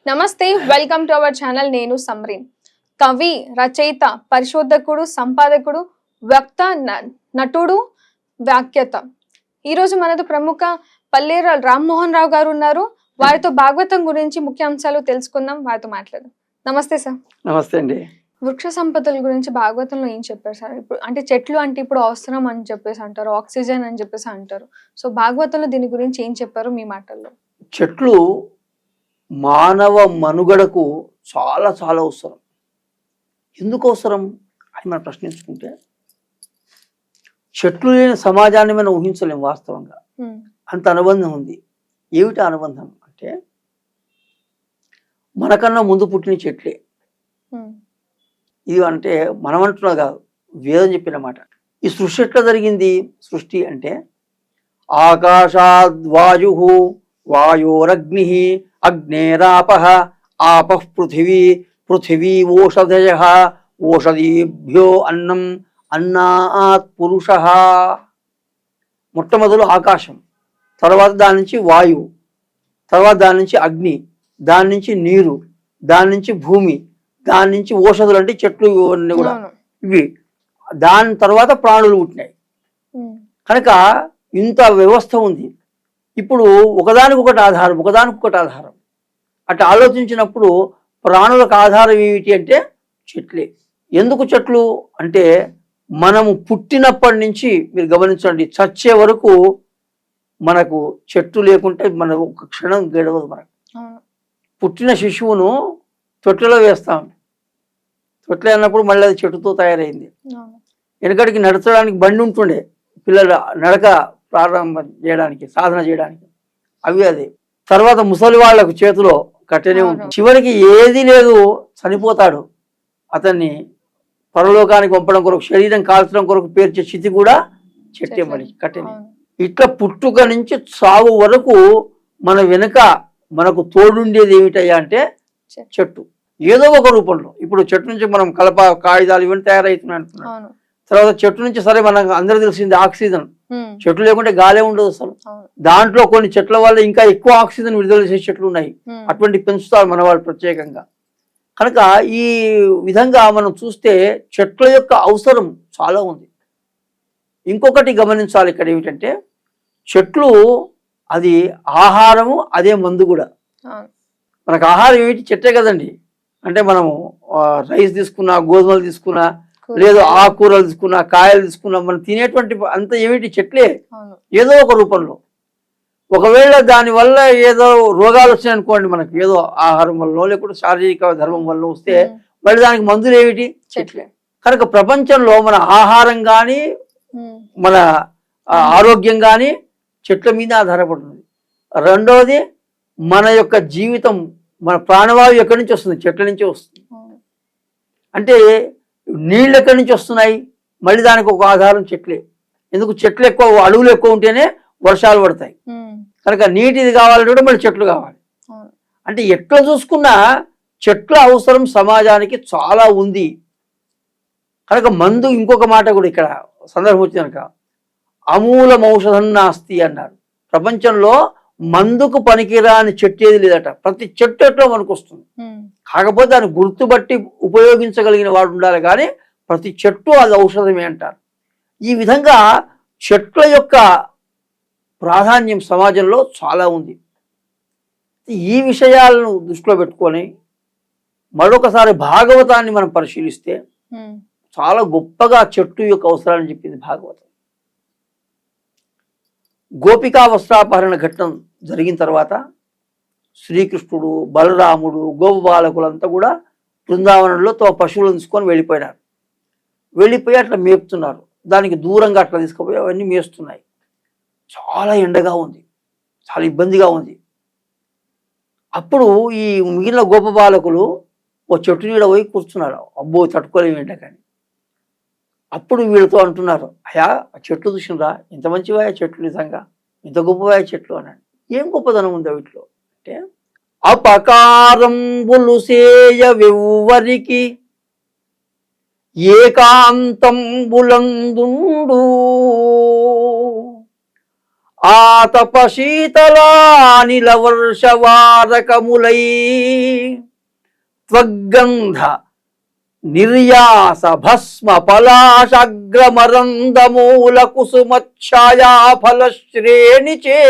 నమస్తే, welcome to our channel. నేను సమ్రీన్. కవి, రచయిత, పరిశోధకుడు, సంపాదకుడు, వక్త, నటుడు, వ్యాఖ్యాత. ఈరోజు మనతో ప్రముఖ పల్లేరు రామ్మోహన్ రావు గారు ఉన్నారు. వారితో భాగవతం గురించి ముఖ్యాంశాలు తెలుసుకుందాం, వారితో మాట్లాడదాం. నమస్తే సార్. నమస్తే అండి. వృక్ష సంపదల గురించి భాగవతంలో ఏం చెప్పారు సార్? ఇప్పుడు అంటే చెట్లు అంటే ఇప్పుడు అవసరం అని చెప్పేసి అంటారు, ఆక్సిజన్ అని చెప్పేసి అంటారు. సో భాగవతంలో దీని గురించి ఏం చెప్పారు మీ మాటల్లో? చెట్లు మానవ మనుగడకు చాలా చాలా అవసరం. ఎందుకు అవసరం అని మనం ప్రశ్నించుకుంటే, చెట్లు లేని సమాజాన్ని మనం ఊహించలేం. వాస్తవంగా అంత అనుబంధం ఉంది. ఏమిటి అనుబంధం అంటే, మనకన్నా ముందు పుట్టిన చెట్లే. ఇది అంటే మనం అంటున్నా కాదు, వేదం చెప్పిన మాట. ఈ సృష్టి ఎట్లా జరిగింది? సృష్టి అంటే ఆకాశాద్వాయు వాయోరగ్ని అగ్నేరాపః ఆపః పృథివీ పృథివీ ఓషధయః ఓషధీభ్యో అన్నం అన్నాత్ పురుషః. మొట్టమొదలు ఆకాశం, తర్వాత దాని నుంచి వాయువు, తర్వాత దాని నుంచి అగ్ని, దాని నుంచి నీరు, దాని నుంచి భూమి, దాని నుంచి ఓషధులు అంటే చెట్లు ఇవన్నీ కూడా ఇవి. దాని తర్వాత ప్రాణులు పుట్టినాయి. కనుక ఇంత వ్యవస్థ ఉంది. ఇప్పుడు ఒకదానికొకటి ఆధారం, ఒకదానికొకటి ఆధారం. అట్లా ఆలోచించినప్పుడు ప్రాణులకు ఆధారం ఏమిటి అంటే చెట్లే. ఎందుకు చెట్లు అంటే, మనము పుట్టినప్పటి నుంచి మీరు గమనించండి, చచ్చే వరకు మనకు చెట్టు లేకుంటే మన ఒక క్షణం గడవదు. మనకు పుట్టిన శిశువును తొట్లలో వేస్తాం. తొట్ల అన్నప్పుడు మళ్ళీ అది చెట్టుతో తయారైంది. వెనకడికి నడచడానికి బండి ఉంటుండే, పిల్లలు నడక ప్రారంభం చేయడానికి, సాధన చేయడానికి. అదే తర్వాత ముసలి వాళ్లకు చేతిలో కట్టెనే ఉంటుంది. చివరికి ఏది లేదు, చనిపోతాడు. అతన్ని పరలోకానికి పంపడం కొరకు, శరీరం కాల్చడం కొరకు పేర్చే స్థితి కూడా చెట్టే, మరి కట్టెనే. ఇట్లా పుట్టుక నుంచి సాగు వరకు మన వెనుక మనకు తోడుండేది ఏమిటయ్యా అంటే చెట్టు. ఏదో ఒక రూపంలో. ఇప్పుడు చెట్టు నుంచి మనం కలప, కాగితాలు ఇవన్నీ తయారవుతున్నాయి అంటున్నాం. తర్వాత చెట్టు నుంచి, సరే మనకు అందరూ తెలిసింది ఆక్సిజన్. చెట్లు లేకుంటే గాలే ఉండదు అసలు. దాంట్లో కొన్ని చెట్ల వల్ల ఇంకా ఎక్కువ ఆక్సిజన్ విడుదల చేసే చెట్లు ఉన్నాయి. అటువంటి పెంచుతారు మన వాళ్ళు ప్రత్యేకంగా. కనుక ఈ విధంగా మనం చూస్తే చెట్ల యొక్క అవసరం చాలా ఉంది. ఇంకొకటి గమనించాలి ఇక్కడ ఏమిటంటే, చెట్లు అది ఆహారము, అదే మందు కూడా. మనకు ఆహారం ఏమిటి? చెట్టే కదండి. అంటే మనము రైస్ తీసుకున్నా, గోధుమలు తీసుకున్నా, లేదు ఆకుకూరలు తీసుకున్నా, కాయలు తీసుకున్నా, మనం తినేటువంటి అంత ఏమిటి? చెట్లే, ఏదో ఒక రూపంలో. ఒకవేళ దానివల్ల ఏదో రోగాలు వచ్చినాయి అనుకోండి, మనకు ఏదో ఆహారం వల్ల లేకపోతే శారీరక ధర్మం వల్ల వస్తే, మళ్ళీ దానికి మందులు ఏమిటి? చెట్లే. కనుక ప్రపంచంలో మన ఆహారం కానీ, మన ఆరోగ్యం కానీ చెట్ల మీద ఆధారపడుతుంది. రెండవది, మన యొక్క జీవితం, మన ప్రాణవాయువు ఎక్కడి నుంచి వస్తుంది? చెట్ల నుంచి వస్తుంది. అంటే నీళ్ళు ఎక్కడి నుంచి వస్తున్నాయి? మళ్ళీ దానికి ఒక ఆధారం చెట్లే. ఎందుకు? చెట్లు ఎక్కువ, అడవులు ఎక్కువ ఉంటేనే వర్షాలు పడతాయి. కనుక నీటిది కావాలంటే కూడా మళ్ళీ చెట్లు కావాలి. అంటే ఎట్లా చూసుకున్నా చెట్ల అవసరం సమాజానికి చాలా ఉంది. కనుక మందు, ఇంకొక మాట కూడా ఇక్కడ సందర్భం వచ్చింది కనుక, అమూలం ఔషధం నాస్తి అన్నారు. ప్రపంచంలో మందుకు పనికిరాని చెట్టు ఏది లేదట. ప్రతి చెట్టు ఎట్లా మనకు వస్తుంది. కాకపోతే దాన్ని గుర్తుబట్టి ఉపయోగించగలిగిన వాడు ఉండాలి, కానీ ప్రతి చెట్టు అది ఔషధమే అంటారు. ఈ విధంగా చెట్ల యొక్క ప్రాధాన్యం సమాజంలో చాలా ఉంది. ఈ విషయాలను దృష్టిలో పెట్టుకొని మరొకసారి భాగవతాన్ని మనం పరిశీలిస్తే చాలా గొప్పగా చెట్టు యొక్క అవసరాన్ని చెప్పింది భాగవతం. గోపికా వస్త్రాపహరణ ఘట్టం జరిగిన తర్వాత శ్రీకృష్ణుడు, బలరాముడు, గోపబాలకులంతా కూడా బృందావనంలో తమ పశువులను తీసుకొని వెళ్ళిపోయినారు. వెళ్ళిపోయి అట్లా మేపుతున్నారు. దానికి దూరంగా అట్లా తీసుకుపోయి అవన్నీ మేస్తున్నాయి. చాలా ఎండగా ఉంది, చాలా ఇబ్బందిగా ఉంది. అప్పుడు ఈ మిగిలిన గోపబాలకులు ఓ చెట్టు నీడ పోయి కూర్చున్నారు. అబ్బో, తట్టుకోలేము ఎండ. కానీ అప్పుడు వీళ్ళతో అంటున్నారు, అయ్యా ఆ చెట్లు చూసినరా, ఇంత మంచివా చెట్లు, నిజంగా ఇంత గొప్పవా చెట్లు అన్నాడు. ఏం గొప్పదనం ఉంది వీటిలో అంటే, అపకారంబులు సేయవెవ్వరికి ఏకాంతంబులందుండు ఆతప శీతలానిల వర్షవారకములై త్వగ్గంధ నిర్యాస భస్మ పలాశగ్రమరందమూల కుసుమఛాయా ఫల శ్రేణిచే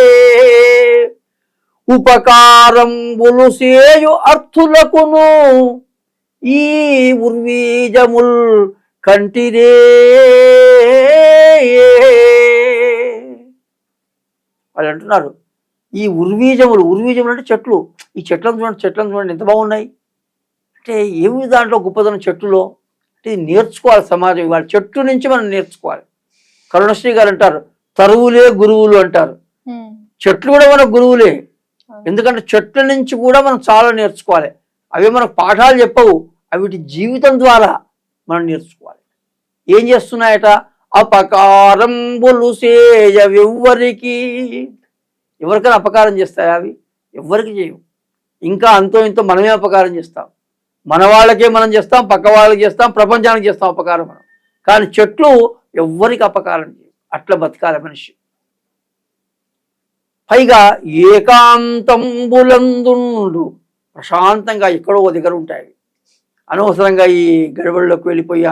ఉపకారంబులు సేయు అర్థులకును ఈ ఉర్వీజముల్ కంటిరే. వాళ్ళు అంటున్నారు ఈ ఉర్వీజములు అంటే చెట్లు. ఈ చెట్లను చూడండి ఎంత బాగున్నాయి అంటే ఏమి దాంట్లో గొప్పదనం చెట్టులో అంటే ఇది నేర్చుకోవాలి సమాజం. వాళ్ళ చెట్టు నుంచి మనం నేర్చుకోవాలి. కరుణశ్రీ గారు అంటారు తరువులే గురువులు అంటారు. చెట్లు కూడా మన గురువులే. ఎందుకంటే చెట్ల నుంచి కూడా మనం చాలా నేర్చుకోవాలి. అవి మనకు పాఠాలు చెప్పవు, అవి జీవితం ద్వారా మనం నేర్చుకోవాలి. ఏం చేస్తున్నాయట? అపకారంబులు సేయవెవ్వరికి. ఎవరికైనా అపకారం చేస్తాయా? అవి ఎవ్వరికి చేయవు. ఇంకా అంతో ఇంతో మనమే అపకారం చేస్తాం. మన వాళ్ళకే మనం చేస్తాం, పక్క వాళ్ళకి చేస్తాం, ప్రపంచానికి చేస్తాం అపకారం మనం. కానీ చెట్లు ఎవ్వరికి అపకారం చేయవు. అట్లా బతకాలి మనిషి. పైగా ఏకాంతంబులందుండు, ప్రశాంతంగా ఎక్కడో దగ్గర ఉంటాయి. అనవసరంగా ఈ గడబడిలోకి వెళ్ళిపోయి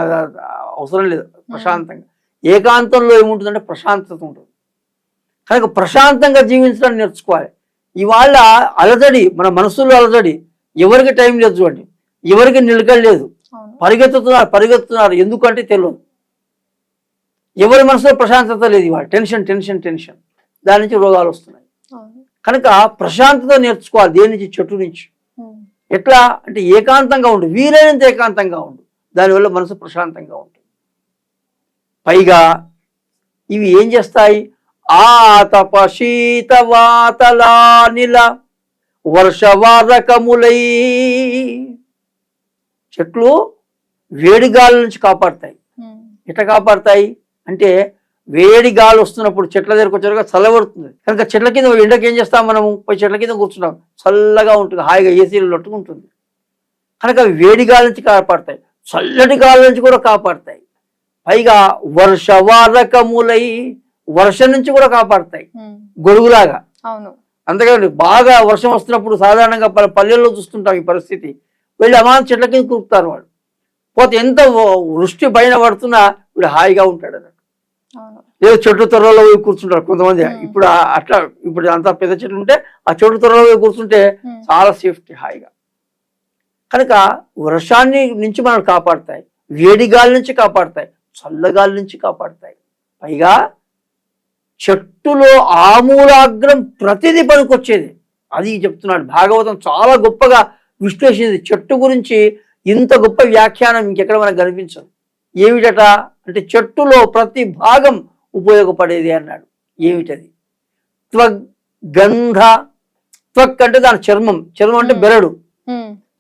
అవసరం లేదు. ప్రశాంతంగా ఏకాంతంలో ఏముంటుందంటే ప్రశాంతత ఉంటుంది. కనుక ప్రశాంతంగా జీవించడానికి నేర్చుకోవాలి. ఇవాళ అలజడి, మన మనసులో అలజడి, ఎవరికి టైం లేదు చూడండి, ఎవరికి నిలకడ లేదు, పరిగెత్తుతున్నారు. ఎందుకంటే తెలియదు. ఎవరి మనసులో ప్రశాంతత లేదు. ఇవాళ టెన్షన్ దాని నుంచి రోగాలు వస్తున్నాయి. కనుక ప్రశాంతత నేర్చుకోవాలి. దేని నుంచి? చెట్టు నుంచి. ఎట్లా అంటే ఏకాంతంగా ఉండు, వీలైనంత ఏకాంతంగా ఉండు. దానివల్ల మనసు ప్రశాంతంగా ఉంటుంది. పైగా ఇవి ఏం చేస్తాయి? ఆతప శీతవాతలానిల వర్షవారకములై. చెట్లు వేడి గాలి నుంచి కాపాడతాయి. ఎట్లా కాపాడతాయి అంటే వేడి గాలి వస్తున్నప్పుడు చెట్ల దగ్గరకు వచ్చాక చల్లబడుతుంది. కనుక చెట్ల కింద ఎండకి ఏం చేస్తాం? మనము పోయి చెట్ల కింద కూర్చుంటాం, చల్లగా ఉంటుంది, హాయిగా ఏసీలు లట్టుకుంటుంది. కనుక వేడి గాలి నుంచి కాపాడతాయి, చల్లటి గాలి నుంచి కూడా కాపాడతాయి. పైగా వర్షవారకములై, వర్షం నుంచి కూడా కాపాడతాయి గొడుగులాగా. అంతేకాదు బాగా వర్షం వస్తున్నప్పుడు సాధారణంగా పల్లెల్లో చూస్తుంటాం ఈ పరిస్థితి. వెళ్ళి అమాన్ చెట్ల కింద కూర్పుతారు వాళ్ళు. పోతే ఎంత వృష్టి పైన పడుతున్నా వీడు హాయిగా ఉంటాడు అన్నట్టు. లేదు చెట్టు త్వరలో పోయి కూర్చుంటారు కొంతమంది. ఇప్పుడు అట్లా ఇప్పుడు అంత పెద్ద చెట్లు ఉంటే ఆ చెట్టు త్వరలో పోయి కూర్చుంటే చాలా సేఫ్టీ, హాయిగా. కనుక వర్షాన్ని నుంచి మనం కాపాడతాయి, వేడి గాలి నుంచి కాపాడతాయి, చల్లగాలి నుంచి కాపాడతాయి. పైగా చెట్టులో ఆమూలాగ్రం ప్రతిదీ పనికొచ్చేది. అది చెప్తున్నాడు భాగవతం. చాలా గొప్పగా విశ్లేషించింది చెట్టు గురించి. ఇంత గొప్ప వ్యాఖ్యానం ఇంకెక్కడ మనకు కనిపించదు. ఏమిటట అంటే చెట్టులో ప్రతి భాగం ఉపయోగపడేది అన్నాడు. ఏమిటది? త్వగ్గంధ. త్వక్ అంటే దాని చర్మం అంటే బెరడు.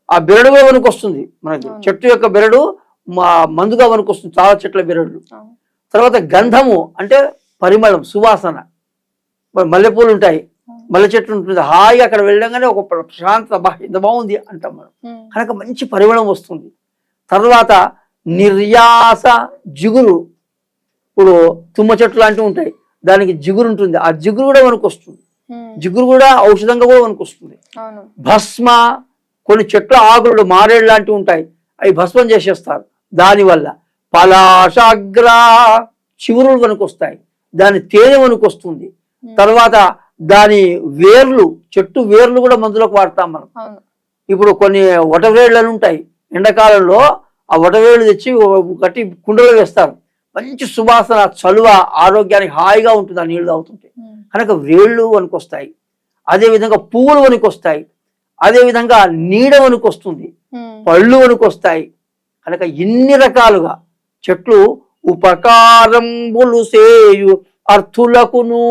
ఆ బెరడు కూడా మనకు వస్తుంది. మనకి చెట్టు యొక్క బెరడు మందుగా మనకు వస్తుంది, చాలా చెట్ల బెరడు. తర్వాత గంధము అంటే పరిమళం, సువాసన. మల్లెపూలు ఉంటాయి, మల్లె చెట్లు ఉంటుంది, హాయిగా అక్కడ వెళ్ళగానే ఒక ప్రశాంతత, ఎంత బాగుంది అంటాం మనం. కనుక మంచి పరిమళం వస్తుంది. తర్వాత నిర్యాస, జిగురు. ఇప్పుడు తుమ్మ చెట్లు లాంటివి ఉంటాయి, దానికి జిగురు ఉంటుంది, ఆ జిగురు కూడా మనకు వస్తుంది. జిగురు కూడా ఔషధంగా కూడా మనకు వస్తుంది. భస్మ, కొన్ని చెట్ల ఆకులు మారేడు లాంటివి ఉంటాయి, అవి భస్మం చేసేస్తారు దానివల్ల. పలాశాగ్ర, చివురులు మనకు వస్తాయి, దాని తేనె మనకు వస్తుంది. తర్వాత దాని వేర్లు, చెట్టు వేర్లు కూడా మందులకు వాడతాం మనం. ఇప్పుడు కొన్ని వటవేళ్ళని ఉంటాయి, ఎండాకాలంలో ఆ వటవేళ్ళు తెచ్చి కట్టి కుండలో వేస్తారు. మంచి సువాసన, చలువ, ఆరోగ్యానికి హాయిగా ఉంటుంది ఆ నీళ్లు తాగుతుంటే. కనుక వేళ్ళు వనుకొస్తాయి. అదేవిధంగా పువ్వులు వనుకొస్తాయి, అదేవిధంగా నీడ వనుకొస్తుంది, పళ్ళు వనుకొస్తాయి. కనుక ఇన్ని రకాలుగా చెట్లు ఉపకారంబులు సేయు అర్థులకును.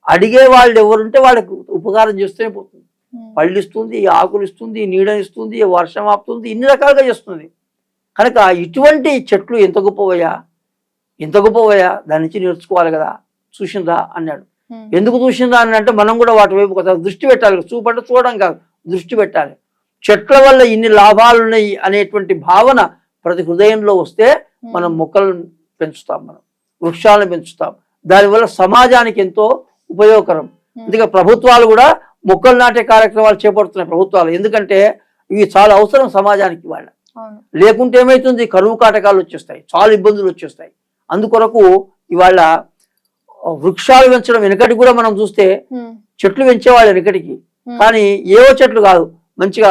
అడిగే వాళ్ళు ఎవరుంటే వాళ్ళకి ఉపకారం చేస్తూనే పోతుంది. పళ్ళు ఇస్తుంది, ఆకులు ఇస్తుంది, నీడనిస్తుంది, వర్షం ఆపుతుంది, ఇన్ని రకాలుగా చేస్తుంది. కనుక ఇటువంటి చెట్లు ఎంత గొప్పవయ్యా, ఎంత గొప్పవయ్యా, దాని నుంచి నేర్చుకోవాలి కదా. చూసిందా అన్నాడు. ఎందుకు చూసిందా అని అంటే మనం కూడా వాటి వైపు కొంత దృష్టి పెట్టాలి. చూపంటే చూడడం కాదు, దృష్టి పెట్టాలి. చెట్ల వల్ల ఇన్ని లాభాలు ఉన్నాయి అనేటువంటి భావన ప్రతి హృదయంలో వస్తే మనం మొక్కలను పెంచుతాం, మనం వృక్షాలను పెంచుతాం, దానివల్ల సమాజానికి ఎంతో ఉపయోగకరం. అందుకే ప్రభుత్వాలు కూడా మొక్కలు నాటే కార్యక్రమాలు చేపడుతున్నాయి ప్రభుత్వాలు. ఎందుకంటే ఇవి చాలా అవసరం సమాజానికి వాళ్ళ. లేకుంటే ఏమైతుంది, కరువు కాటకాలు వచ్చేస్తాయి, చాలా ఇబ్బందులు వచ్చేస్తాయి. అందుకొరకు ఇవాళ వృక్షాలు పెంచడం వెనకటికి కూడా మనం చూస్తే చెట్లు పెంచేవాళ్ళు వెనకటికి, కానీ ఏవో చెట్లు కాదు, మంచిగా